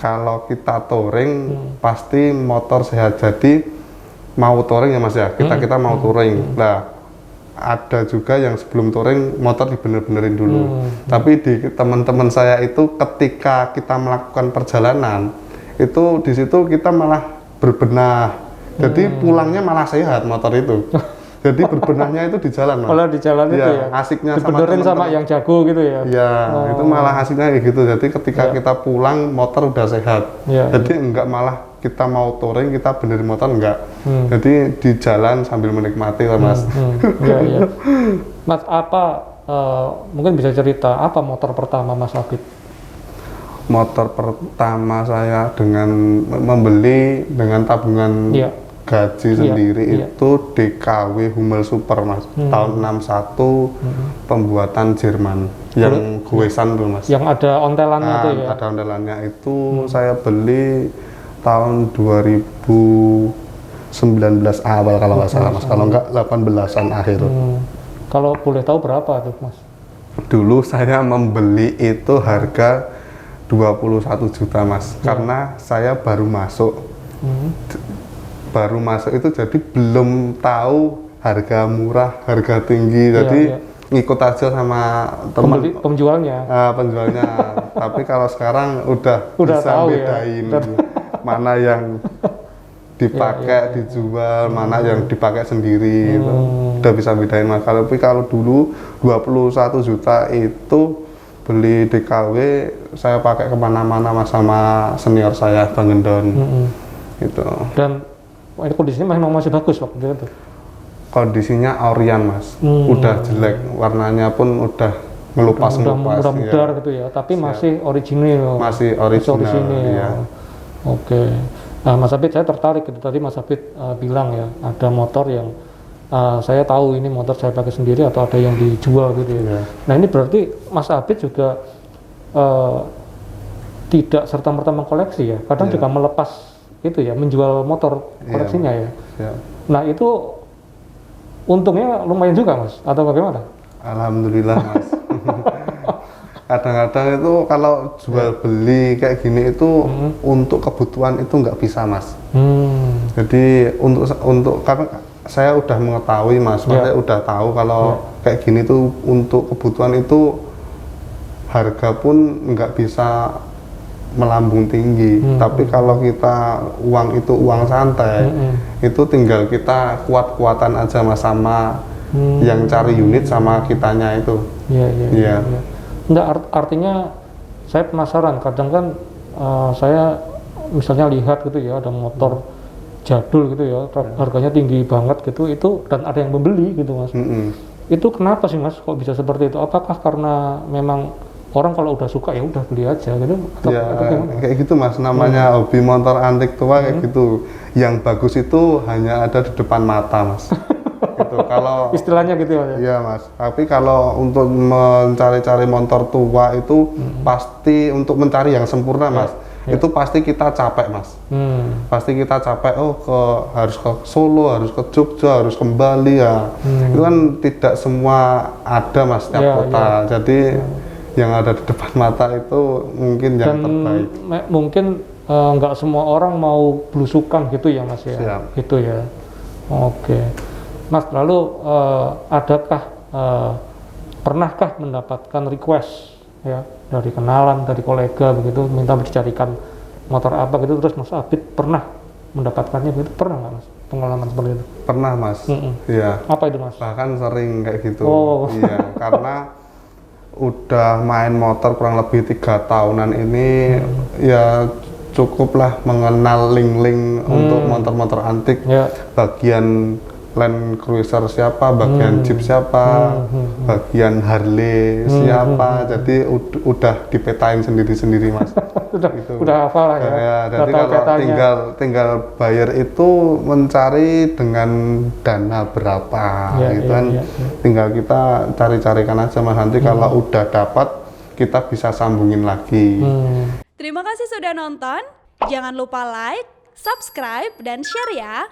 Kalau kita touring pasti motor sehat. Jadi mau touring ya Mas ya, kita mau touring. Nah, ada juga yang sebelum touring motor dibener-benerin dulu. Tapi di teman-teman saya itu ketika kita melakukan perjalanan itu di situ kita malah berbenah. Jadi pulangnya malah sehat motor itu. Jadi berbenahnya itu di jalan Mas. Kalau di jalan itu ya. Asiknya dibenerin sama yang jago gitu ya. Iya, itu malah asiknya kayak gitu. Jadi ketika kita pulang motor udah sehat. Jadi enggak malah kita mau touring kita benerin motor enggak. Jadi di jalan sambil menikmati lah Mas. Iya. Mas mungkin bisa cerita apa motor pertama Mas Abid? Motor pertama saya dengan membeli dengan tabungan gaji sendiri itu DKW Hummel Super Mas. Tahun 61 pembuatan Jerman yang goesan tuh Mas. Yang ada ontelannya itu ya. Ada ontelannya itu saya beli tahun 2019 awal kalau nggak salah Mas, kalau nggak 18-an akhir. Kalau boleh tahu berapa tuh Mas? Dulu saya membeli itu harga 21 juta Mas, karena saya baru masuk. Baru masuk itu jadi belum tahu harga murah, harga tinggi, jadi ngikut aja sama teman penjualnya. Tapi kalau sekarang udah bisa tahu bedain mana yang dipakai dijual, mana yang dipakai sendiri, gitu. Udah bisa bedain Mas. Tapi kalau dulu 21 juta itu beli DKW, saya pakai kemana-mana Mas sama senior saya Bang Gendon. Gitu. Dan kondisinya masih bagus waktu itu? Kondisinya Orion Mas, udah jelek, warnanya pun udah ngelupas mudar gitu ya, tapi masih original. Masih original. Ya. Oke. Nah, Mas Abid, saya tertarik gitu. Tadi Mas Abid bilang ya, ada motor yang saya tahu ini motor saya pakai sendiri atau ada yang dijual gitu ya. Nah, ini berarti Mas Abid juga tidak serta-merta mengkoleksi ya. Kadang juga melepas itu ya, menjual motor koleksinya ya. Nah, itu untungnya lumayan juga Mas, atau bagaimana? Alhamdulillah Mas. Kadang-kadang itu kalau jual beli kayak gini itu untuk kebutuhan itu nggak bisa Mas. Jadi untuk karena saya udah mengetahui Mas, saya udah tahu kalau kayak gini tuh untuk kebutuhan itu harga pun nggak bisa melambung tinggi. Tapi kalau kita uang itu uang santai, itu tinggal kita kuat-kuatan aja Mas sama yang cari unit sama kitanya itu. Iya. Enggak, artinya saya penasaran, kadang kan saya misalnya lihat gitu ya, ada motor jadul gitu ya, harganya tinggi banget gitu, itu dan ada yang membeli gitu Mas. Itu kenapa sih Mas kok bisa seperti itu? Apakah karena memang orang kalau udah suka ya udah beli aja gitu? Atau kayak gitu Mas, namanya hobi motor antik tua kayak gitu. Yang bagus itu hanya ada di depan mata Mas. Gitu. Kalau istilahnya gitu ya. Iya Mas. Tapi kalau untuk mencari-cari motor tua itu pasti untuk mencari yang sempurna Mas. Itu pasti kita capek Mas. Pasti kita capek. Harus ke Solo, harus ke Jogja, harus kembali ya. Itu kan tidak semua ada Mas setiap kota. Jadi yang ada di depan mata itu mungkin yang terbaik. Mungkin nggak semua orang mau belusukan gitu ya Mas ya. Gitu ya. Oke. Mas, lalu pernahkah mendapatkan request ya dari kenalan, dari kolega begitu, minta dicarikan motor apa gitu, terus Mas Abid pernah mendapatkannya begitu? Pernah nggak Mas pengalaman seperti itu? Pernah Mas. Iya. Apa itu Mas? Bahkan sering kayak gitu. Iya, karena udah main motor kurang lebih 3 tahunan ini ya cukuplah mengenal link-link untuk motor-motor antik. Bagian Land Cruiser siapa, bagian Jeep siapa, bagian Harley siapa, jadi udah dipetain sendiri-sendiri Mas. udah hafal lah ya. Jadi kalau tinggal buyer itu mencari dengan dana berapa, gitu kan. Tinggal kita cari-carikan aja Mas, nanti kalau udah dapat kita bisa sambungin lagi. Terima kasih sudah nonton, jangan lupa like, subscribe, dan share ya.